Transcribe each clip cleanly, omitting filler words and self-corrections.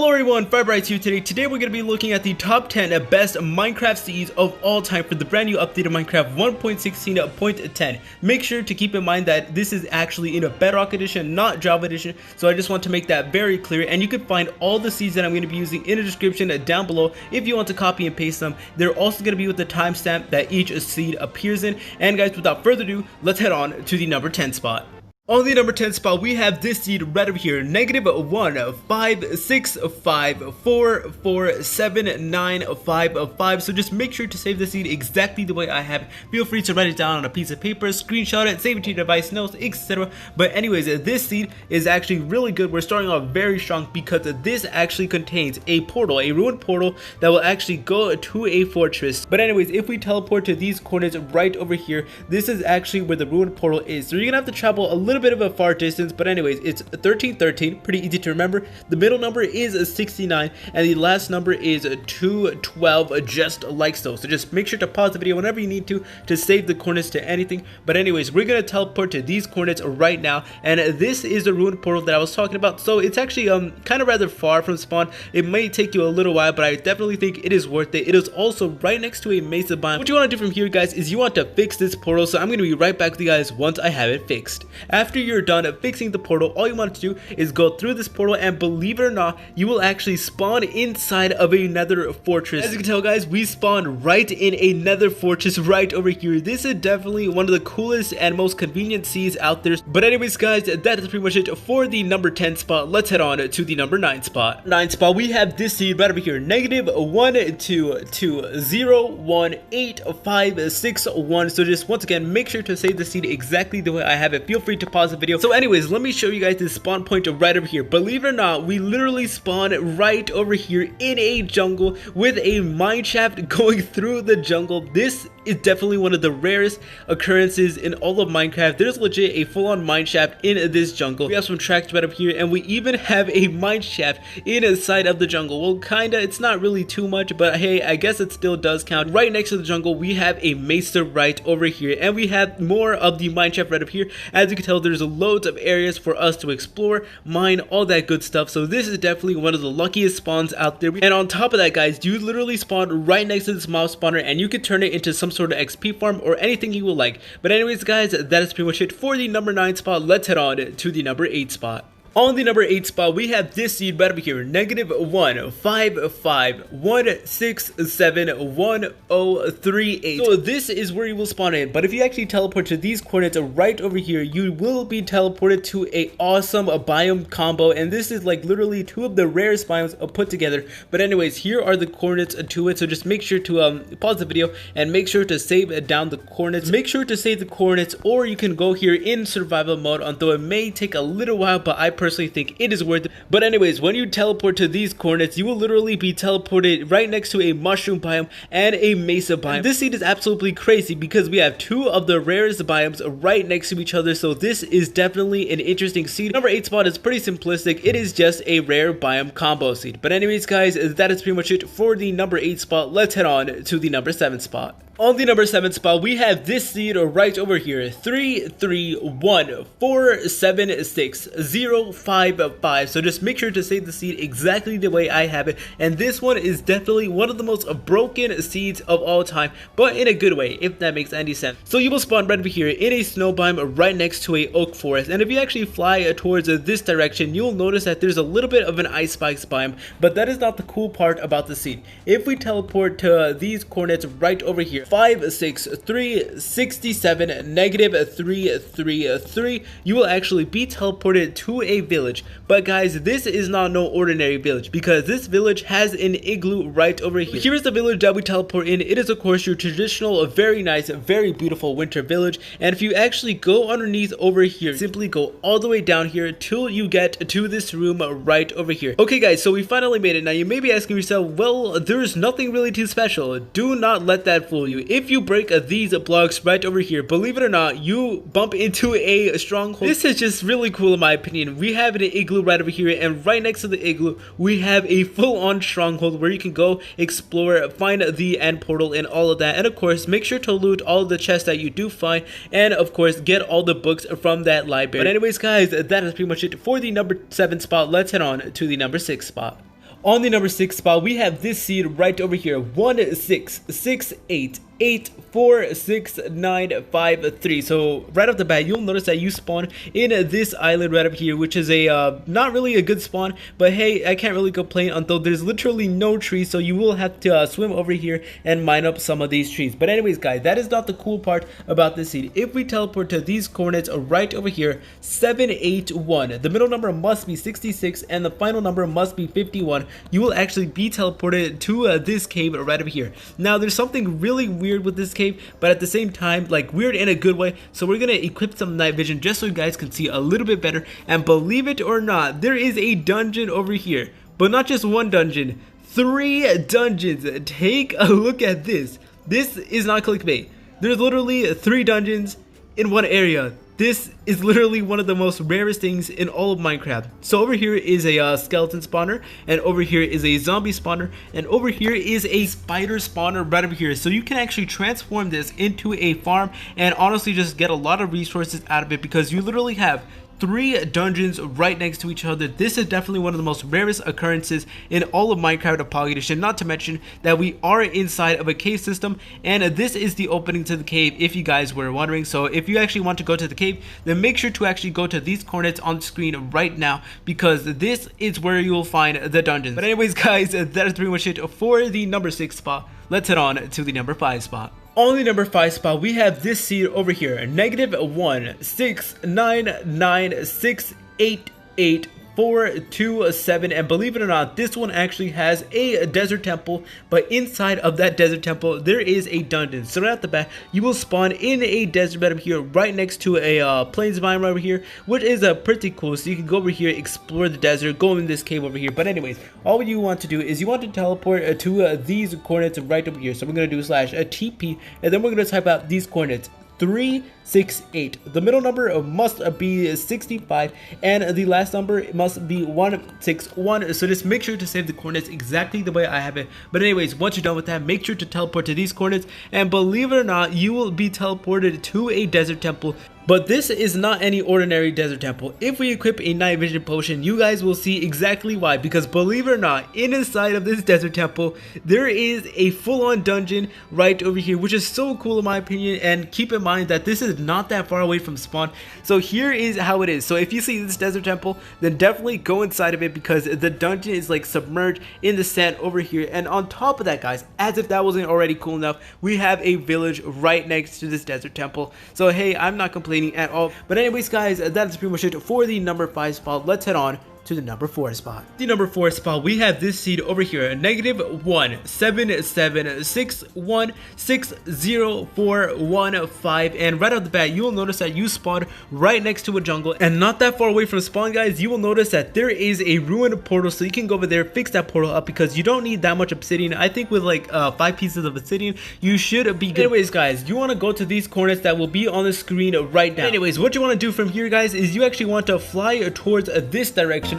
Hello everyone, Bryant here today. Today we're going to be looking at the top 10 best Minecraft seeds of all time for the brand new updated Minecraft 1.16.10. Make sure to keep in mind that this is actually in a Bedrock edition, not Java edition, so I just want to make that very clear. And you can find all the seeds that I'm going to be using in the description down below if you want to copy and paste them. They're also going to be with the timestamp that each seed appears in. And guys, without further ado, let's head on to the number 10 spot. On the number 10 spot, we have this seed right over here, -1 5 6 5 4 4 7 9 5 5. So just make sure to save the seed exactly the way I have it. Feel free to write it down on a piece of paper, screenshot it, save it to your device, notes, etc. But anyways, this seed is actually really good. We're starting off very strong because this actually contains a portal, a ruined portal that will actually go to a fortress. But anyways, if we teleport to these coordinates right over here, this is actually where the ruined portal is. So you're gonna have to travel a little bit of a far distance, but anyways, it's 1313, pretty easy to remember. The middle number is 69 and the last number is 212, just like so. So just make sure to pause the video whenever you need to save the coordinates to anything. But anyways, we're gonna teleport to these coordinates right now, and this is the ruined portal that I was talking about. So it's actually kind of rather far from spawn. It may take you a little while, but I definitely think it is worth it. It is also right next to a Mesa biome. What you want to do from here, guys, is you want to fix this portal. So I'm gonna be right back with you guys once I have it fixed. After you're done fixing the portal, all you want to do is go through this portal, and believe it or not, you will actually spawn inside of a nether fortress. As you can tell, guys, we spawned right in a nether fortress right over here. This is definitely one of the coolest and most convenient seeds out there. But anyways, guys, that is pretty much it for the number 10 spot. Let's head on to the number 9 spot. 9 spot, we have this seed right over here, -1 2 2 0 1 8 5 6 1. So just once again, make sure to save the seed exactly the way I have it. Feel free to pause the video. So anyways, let me show you guys this spawn point right over here. Believe it or not, we literally spawn right over here in a jungle with a mineshaft going through the jungle. This is definitely one of the rarest occurrences in all of Minecraft. There's legit a full-on mineshaft in this jungle. We have some tracks right up here, and we even have a mineshaft inside of the jungle. Well, kinda, it's not really too much, but hey, I guess it still does count. Right next to the jungle, we have a Mesa right over here, and we have more of the mineshaft right up here. As you can tell, there's loads of areas for us to explore, mine, all that good stuff. So this is definitely one of the luckiest spawns out there. And on top of that, guys, you literally spawn right next to this mob spawner, and you can turn it into some sort of XP farm or anything you will like. But anyways, guys, that is pretty much it for the number 9 spot. Let's head on to the number 8 spot. On the number 8 spot, we have this seed right over here, -1 5 5 1 6 7 1 0 3 8. So this is where you will spawn in. But if you actually teleport to these coordinates right over here, you will be teleported to a awesome biome combo. And this is like literally two of the rarest biomes put together. But anyways, here are the coordinates to it. So just make sure to pause the video and make sure to save down the coordinates. Make sure to save the coordinates, or you can go here in survival mode, although it may take a little while, but I personally think it is worth it. But anyways, when you teleport to these coordinates, you will literally be teleported right next to a mushroom biome and a Mesa biome. And this seed is absolutely crazy because we have two of the rarest biomes right next to each other. So this is definitely an interesting seed. Number 8 spot is pretty simplistic. It is just a rare biome combo seed. But anyways, guys, that is pretty much it for the number 8 spot. Let's head on to the number 7 spot. On the number 7 spot, we have this seed right over here, 3 3 1 4 7 6 0 5 5. So just make sure to save the seed exactly the way I have it. And this one is definitely one of the most broken seeds of all time, but in a good way, if that makes any sense. So you will spawn right over here in a snow biome right next to a oak forest. And if you actually fly towards this direction, you'll notice that there's a little bit of an ice spikes biome, but that is not the cool part about the seed. If we teleport to these coordinates right over here, 5 6 3 67 -3 3 3, you will actually be teleported to a village. But guys, this is not no ordinary village, because this village has an igloo right over here. Here is the village that we teleport in. It is of course your traditional, very nice, very beautiful winter village. And if you actually go underneath over here, simply go all the way down here till you get to this room right over here. Okay guys, so we finally made it. Now you may be asking yourself, well, there's nothing really too special. Do not let that fool you. If you break these blocks right over here, believe it or not, you bump into a stronghold. This is just really cool in my opinion. We have an igloo right over here, and right next to the igloo, we have a full-on stronghold where you can go explore, find the end portal and all of that. And of course, make sure to loot all the chests that you do find, and of course, get all the books from that library. But anyways, guys, that is pretty much it for the number 7 spot. Let's head on to the number 6 spot. On the number 6 spot, we have this seed right over here. 166884695 So right off the bat, you'll notice that you spawn in this island right up here, which is a not really a good spawn, but hey, I can't really complain, although there's literally no trees, so you will have to swim over here and mine up some of these trees. But anyways guys, that is not the cool part about this seed. If we teleport to these coordinates right over here, 781, the middle number must be 66 and the final number must be 51, you will actually be teleported to this cave right over here. Now there's something really weird with this cave, but at the same time, like weird in a good way, so we're gonna equip some night vision just so you guys can see a little bit better. And believe it or not, there is a dungeon over here, but not just one dungeon, 3 dungeons. Take a look at this. This is not clickbait. There's literally 3 dungeons in one area. This is literally one of the most rarest things in all of Minecraft. So over here is a skeleton spawner, and over here is a zombie spawner, and over here is a spider spawner right over here. So you can actually transform this into a farm and honestly just get a lot of resources out of it, because you literally have 3 dungeons right next to each other. This is definitely one of the most rarest occurrences in all of Minecraft Upon Edition, not to mention that we are inside of a cave system, and this is the opening to the cave if you guys were wondering. So if you actually want to go to the cave, then make sure to actually go to these coordinates on the screen right now, because this is where you will find the dungeons. But anyways guys, that is pretty much it for the number 6 spot. Let's head on to the number 5 spot. On the number 5 spot, we have this seed over here, -169968847, and believe it or not, this one actually has a desert temple, but inside of that desert temple there is a dungeon. So right off the bat, you will spawn in a desert bed over here right next to a plains biome right over here, which is pretty cool. So you can go over here, explore the desert, go in this cave over here. But anyways, all you want to do is you want to teleport to these coordinates right over here. So we're going to do /TP, and then we're going to type out these coordinates, 368. The middle number must be 65 and the last number must be 161. So just make sure to save the coordinates exactly the way I have it. But anyways, once you're done with that, make sure to teleport to these coordinates, and believe it or not, you will be teleported to a desert temple. But this is not any ordinary desert temple. If we equip a night vision potion, you guys will see exactly why, because believe it or not, inside of this desert temple there is a full-on dungeon right over here, which is so cool in my opinion. And keep in mind that this is not that far away from spawn. So here is how it is. So if you see this desert temple, then definitely go inside of it, because the dungeon is like submerged in the sand over here. And on top of that guys, as if that wasn't already cool enough, we have a village right next to this desert temple. So hey, I'm not complaining at all. But anyways guys, that is pretty much it for the number 5 spot. Let's head on to the number 4 spot. The number 4 spot, we have this seed over here, -17761604115, and right off the bat you will notice that you spawned right next to a jungle, and not that far away from spawn guys, you will notice that there is a ruined portal. So you can go over there, fix that portal up, because you don't need that much obsidian. I think with like 5 pieces of obsidian you should be good. Anyways guys, you want to go to these coordinates that will be on the screen right now. Anyways, what you want to do from here guys is you actually want to fly towards this direction.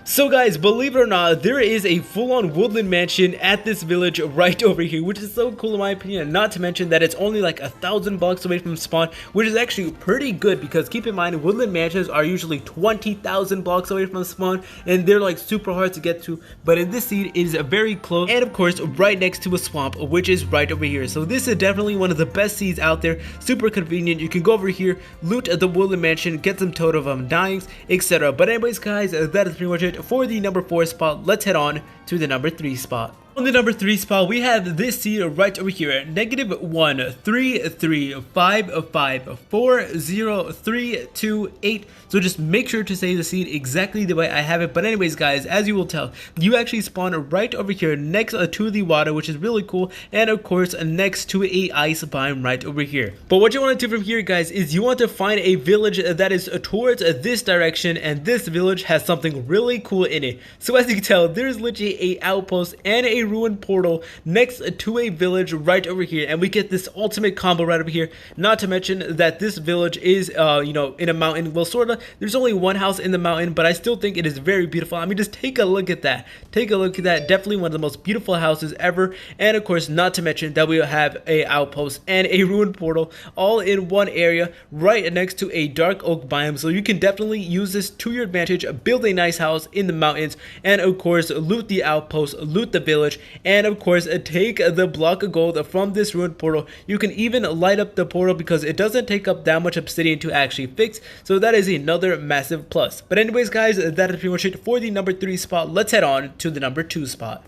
So guys, believe it or not, there is a full-on woodland mansion at this village right over here, which is so cool in my opinion. Not to mention that it's only like 1,000 blocks away from spawn, which is actually pretty good, because keep in mind woodland mansions are usually 20,000 blocks away from spawn, and they're like super hard to get to. But in this seed, it is very close, and of course right next to a swamp, which is right over here. So this is definitely one of the best seeds out there. Super convenient. You can go over here, loot the woodland mansion, get some totem dyings, etc. But anyways guys, that is pretty much it for the number 4 spot. Let's head on to the number 3 spot. On the number 3 spot, we have this seed right over here, -13355403228. So just make sure to say the seed exactly the way I have it. But anyways guys, as you will tell, you actually spawn right over here next to the water, which is really cool, and of course next to a ice biome right over here. But what you want to do from here guys is you want to find a village that is towards this direction, and this village has something really cool in it. So as you can tell, there's literally a outpost and a ruined portal next to a village right over here, and we get this ultimate combo right over here. Not to mention that this village is you know, in a mountain. Well, sort of, there's only one house in the mountain, but I still think it is very beautiful. I mean, just take a look at that. Take a look at that. Definitely one of the most beautiful houses ever. And of course, not to mention that we have a outpost and a ruined portal all in one area right next to a dark oak biome. So you can definitely use this to your advantage, build a nice house in the mountains, and of course loot the outpost, loot the village, and of course take the block of gold from this ruined portal. You can even light up the portal because it doesn't take up that much obsidian to actually fix, so that is another massive plus. But anyways guys, that is pretty much it for the number 3 spot. Let's head on to the number 2 spot.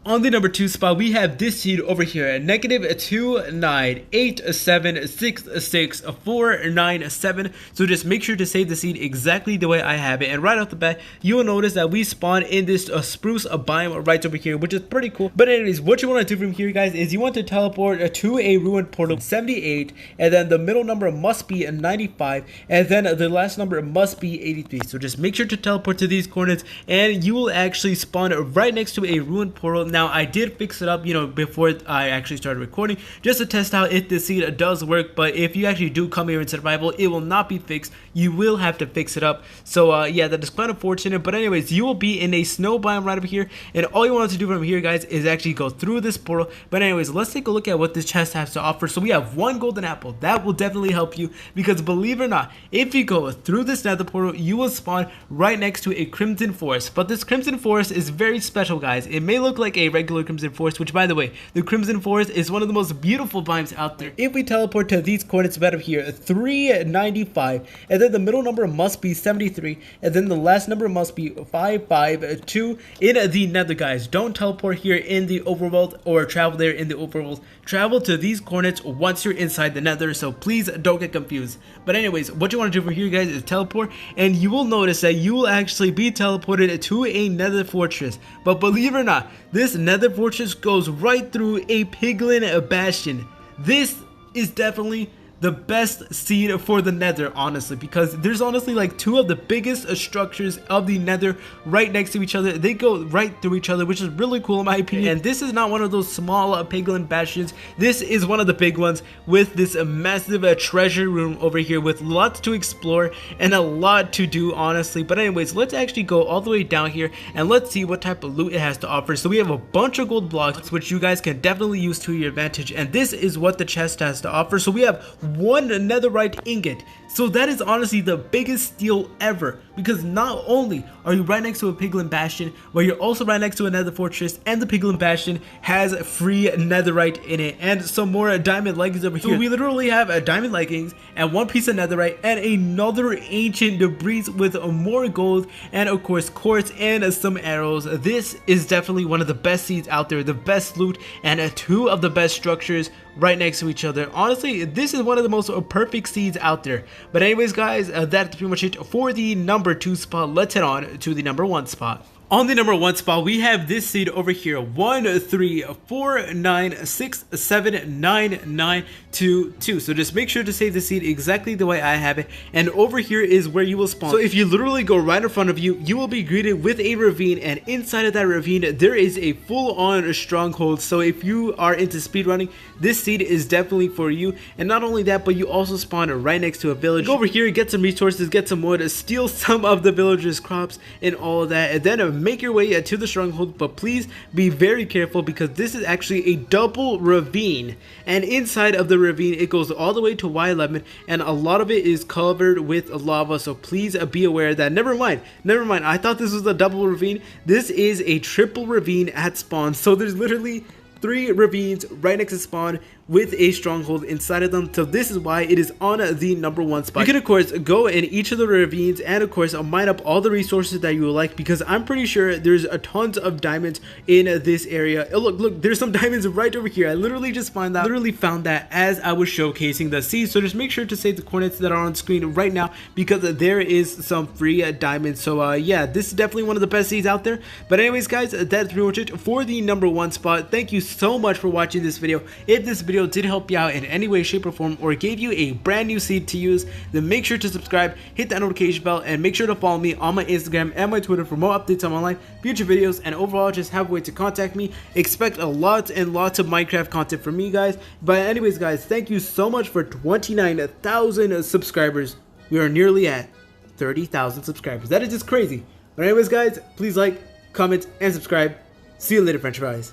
On the number 2 spot, we have this seed over here, -29887664997. So just make sure to save the seed exactly the way I have it. And right off the bat, you will notice that we spawn in this spruce biome right over here, which is pretty cool. But anyways, what you want to do from here, guys, is you want to teleport to a ruined portal 78, and then the middle number must be 95, and then the last number must be 83. So just make sure to teleport to these coordinates, and you will actually spawn right next to a ruined portal. Now, I did fix it up, you know, before I actually started recording, just to test out if the seed does work. But if you actually do come here in survival, it will not be fixed. You will have to fix it up. So yeah, that is quite unfortunate. But anyways, you will be in a snow biome right over here, and all you want to do from here, guys, is actually go through this portal. But anyways, let's take a look at what this chest has to offer. So we have 1 golden apple. That will definitely help you, because believe it or not, if you go through this nether portal, you will spawn right next to a crimson forest. But this crimson forest is very special, guys. It may look like a regular crimson forest, which, by the way, the crimson forest is one of the most beautiful biomes out there. If we teleport to these coordinates right over here, 395, and then the middle number must be 73, and then the last number must be 552 in the nether, guys. Don't teleport here in the overworld or travel there in the overworld. Travel to these coordinates once you're inside the nether, so please don't get confused. But anyways, what you want to do from here, guys, is teleport, and you will notice that you will actually be teleported to a nether fortress. But believe it or not, this nether fortress goes right through a piglin bastion. This is definitely the best seed for the nether, honestly, because there's honestly like 2 of the biggest structures of the nether right next to each other. They go right through each other, which is really cool in my opinion. And this is not one of those small piglin bastions. This is one of the big ones, with this massive treasure room over here with lots to explore and a lot to do, honestly. But anyways, let's actually go all the way down here and let's see what type of loot it has to offer. So we have a bunch of gold blocks, which you guys can definitely use to your advantage, and this is what the chest has to offer. So we have 1 netherite ingot. So that is honestly the biggest steal ever, because not only are you right next to a piglin bastion, but you're also right next to a nether fortress, and the piglin bastion has free netherite in it and some more diamond leggings over here. So we literally have a diamond leggings and 1 piece of netherite and another ancient debris with more gold and of course quartz and some arrows. This is definitely one of the best seeds out there, the best loot, and 2 of the best structures right next to each other. Honestly, this is one of the most perfect seeds out there. But anyways, guys, that's pretty much it for the number 2 spot. Let's head on to the number 1 spot. On the number 1 spot, we have this seed over here, 134967992. So just make sure to save the seed exactly the way I have it, and over here is where you will spawn. So if you literally go right in front of you, you will be greeted with a ravine, and inside of that ravine there is a full-on stronghold. So if you are into speedrunning, this seed is definitely for you. And not only that, but you also spawn right next to a village. Go over here, get some resources, get some wood, steal some of the villagers' crops and all of that, and then make your way to the stronghold. But please be very careful, because this is actually a double ravine, and inside of the ravine it goes all the way to Y11, and a lot of it is covered with lava. So please be aware that never mind, I thought this was a double ravine. This is a triple ravine at spawn. So there's literally 3 ravines right next to spawn with a stronghold inside of them. So this is why it is on the number 1 spot. You can of course go in each of the ravines and of course mine up all the resources that you would like, because I'm pretty sure there's a tons of diamonds in this area. Oh, look, there's some diamonds right over here. I literally just found that as I was showcasing the seeds. So just make sure to save the coordinates that are on screen right now, because there is some free diamonds. So yeah, this is definitely one of the best seeds out there. But anyways, guys, that's pretty much it for the number 1 spot. Thank you so much for watching this video. If this video did help you out in any way, shape, or form, or gave you a brand new seed to use, then make sure to subscribe, hit that notification bell, and make sure to follow me on my Instagram and my Twitter for more updates on my life, future videos, and overall just have a way to contact me. Expect a lot and lots of Minecraft content from me, guys. But anyways, guys, thank you so much for 29,000 subscribers. We are nearly at 30,000 subscribers. That is just crazy. But anyways, guys, please like, comment, and subscribe. See you later, French fries.